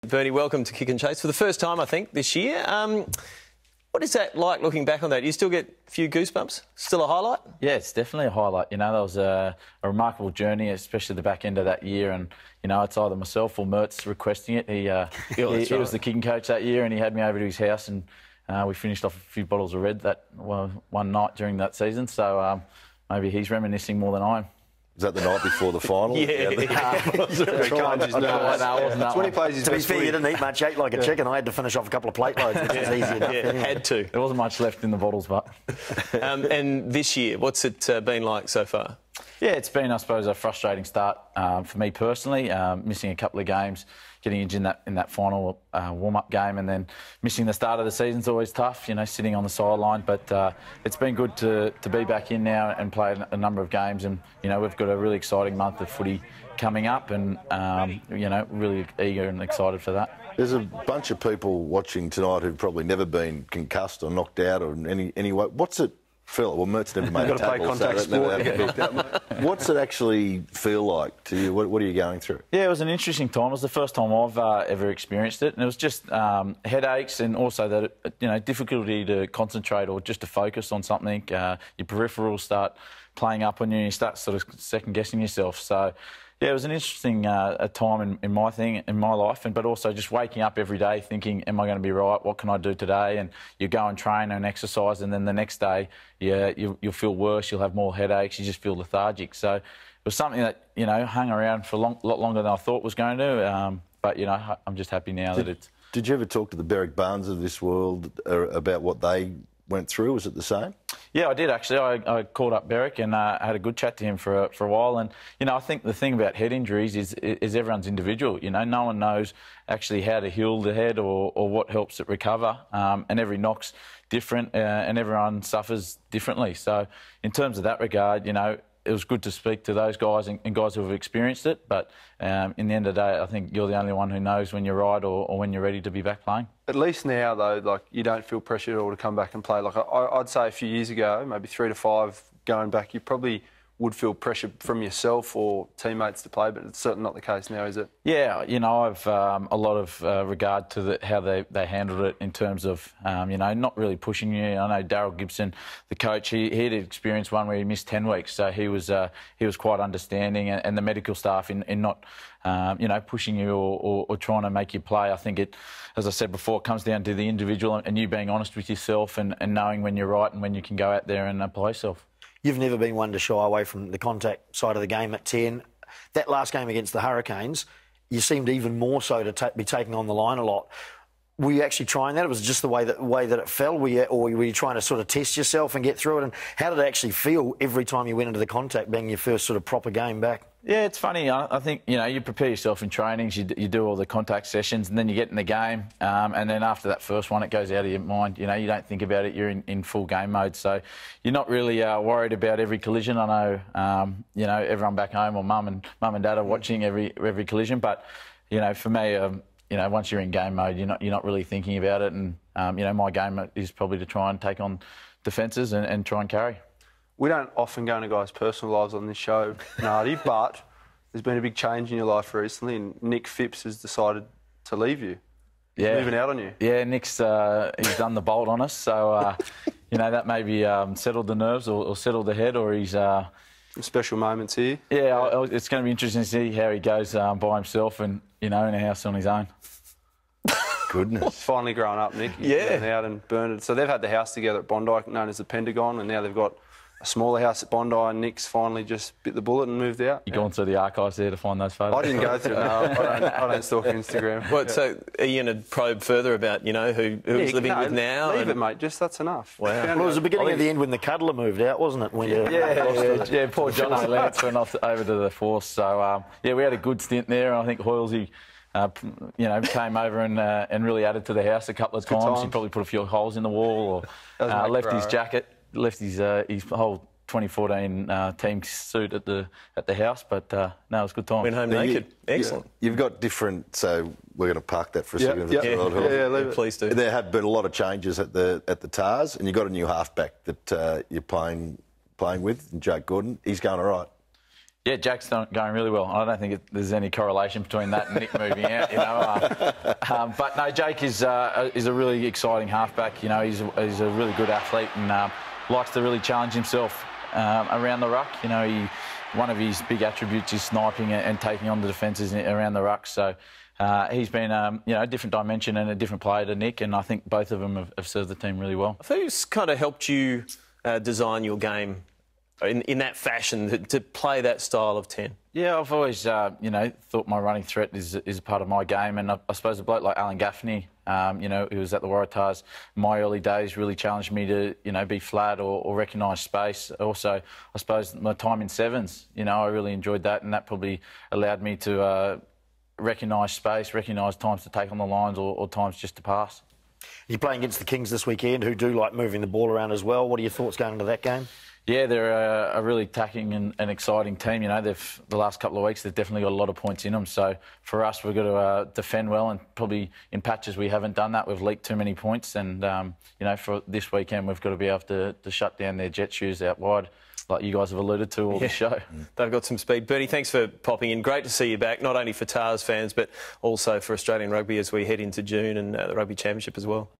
Bernie, welcome to Kick and Chase for the first time, I think, this year. What is that like looking back on that? You still get a few goosebumps? Still a highlight? Yeah, it's definitely a highlight. You know, that was a remarkable journey, especially the back end of that year. And, you know, it's either myself or Mertz requesting it. He was the kicking coach that year and he had me over to his house and we finished off a few bottles of red that one night during that season. So maybe he's reminiscing more than I am. Was that the night before the final? Yeah. When he plays his To be best fair, you footy. didn't eat much, ate like a chicken. I had to finish off a couple of plate loads, which was easy enough. Yeah, had to. There wasn't much left in the bottles, but... And this year, what's it been like so far? Yeah, it's been, I suppose, a frustrating start for me personally, missing a couple of games, getting injured in that final warm-up game and then missing the start of the season's always tough, you know, sitting on the sideline. But it's been good to be back in now and play a number of games. And, you know, we've got a really exciting month of footy coming up and, you know, really eager and excited for that. There's a bunch of people watching tonight who've probably never been concussed or knocked out or in any way. What's it feel? Well, Mertz never made a tackle, so that never happened. What's it actually feel like to you? What are you going through? Yeah, it was an interesting time. It was the first time I've ever experienced it, and it was just headaches and also that, you know, difficulty to concentrate or just to focus on something. Your peripherals start playing up on you and you start sort of second-guessing yourself. So, yeah, it was an interesting time in my life, but also just waking up every day thinking, am I going to be right? What can I do today? And you go and train and exercise, and then the next day, you'll feel worse, you'll have more headaches, you just feel lethargic. So it was something that, you know, hung around for a lot longer than I thought was going to. But, you know, I'm just happy now that it's... Did you ever talk to the Berwick Barnes of this world about what they went through? Was it the same? Yeah, I did actually. I called up Berwick and had a good chat to him for a while. And, you know, I think the thing about head injuries is everyone's individual. You know, no one knows actually how to heal the head or what helps it recover. And every knock's different and everyone suffers differently. So in terms of that regard, you know, it was good to speak to those guys and guys who have experienced it. But in the end of the day, I think you're the only one who knows when you're right or when you're ready to be back playing. At least now, though, like, you don't feel pressured at all to come back and play. Like, I'd say a few years ago, maybe 3 to 5 going back, you probably would feel pressure from yourself or teammates to play, but it's certainly not the case now, is it? Yeah, you know, I've a lot of regard to how they handled it in terms of, you know, not really pushing you. I know Daryl Gibson, the coach, he had experienced one where he missed 10 weeks, so he was quite understanding, and the medical staff in not, you know, pushing you or trying to make you play. I think it, as I said before, it comes down to the individual and you being honest with yourself and knowing when you're right and when you can go out there and apply yourself. You've never been one to shy away from the contact side of the game at 10. That last game against the Hurricanes, you seemed even more so to be taking on the line a lot. Were you actually trying that? It was just the way that it fell? Were you trying to sort of test yourself and get through it? And how did it actually feel every time you went into the contact, being your first sort of proper game back? Yeah, it's funny. I think, you know, you prepare yourself in trainings, you do all the contact sessions, and then you get in the game, and then after that first one, it goes out of your mind. You know, you don't think about it. You're in full game mode, so you're not really worried about every collision. I know, you know, everyone back home or mum and dad are watching every collision, but you know, for me, you know, once you're in game mode, you're not really thinking about it, and you know, my game is probably to try and take on defences and try and carry. We don't often go into guys' personal lives on this show, Nardi, but there's been a big change in your life recently, and Nick Phipps has decided to leave you. He's moving out on you. Yeah, Nick's he's done the bolt on us, so you know, that maybe settled the nerves or settled the head, or he's. Some special moments here. Yeah, it's going to be interesting to see how he goes by himself and, you know, in a house on his own. Goodness. Finally grown up, Nick. He's out and burned it. So they've had the house together at Bondi, known as the Pentagon, and now they've got a smaller house at Bondi, and Nick's finally just bit the bullet and moved out. You've gone through the archives there to find those photos? I didn't go through it, no. I don't stalk Instagram. What, so are you going to probe further about, you know, who he's living with now? Leave it, mate. Just that's enough. Wow. Well, it was the beginning of the end when the cuddler moved out, wasn't it? When yeah, poor John Lance went off over to the Force. So, yeah, we had a good stint there. I think Hoylesy, you know, came over and really added to the house a couple of times. He probably put a few holes in the wall or left his jacket, left his whole 2014 team suit at the house, but no, it was a good time. Went home naked. Excellent. You've got different, so we're going to park that for a second. Yeah, leave it. Please do. There have been a lot of changes at the Tars, and you've got a new halfback that you're playing with, Jake Gordon. He's going all right. Yeah, Jack's going really well. I don't think there's any correlation between that and Nick moving out, you know. But no, Jake is a really exciting halfback. You know, he's a really good athlete and likes to really challenge himself around the ruck. You know, one of his big attributes is sniping and taking on the defences around the ruck. So he's been, you know, a different dimension and a different player to Nick, and I think both of them have served the team really well. Who's kind of helped you design your game in that fashion, to play that style of 10? Yeah, I've always, you know, thought my running threat is a part of my game, and I suppose a bloke like Alan Gaffney, you know, who was at the Waratahs in my early days, really challenged me to, you know, be flat or recognise space. Also, I suppose my time in sevens, you know, I really enjoyed that, and that probably allowed me to recognise space, recognise times to take on the lines or times just to pass. You're playing against the Kings this weekend, who do like moving the ball around as well. What are your thoughts going into that game? Yeah, they're a really attacking and exciting team. You know, the last couple of weeks, they've definitely got a lot of points in them. So for us, we've got to defend well, and probably in patches we haven't done that. We've leaked too many points, and you know, for this weekend, we've got to be able to shut down their jet shoes out wide, like you guys have alluded to all the show. They've got some speed. Bernie, thanks for popping in. Great to see you back, not only for Tars fans, but also for Australian rugby as we head into June and the Rugby Championship as well.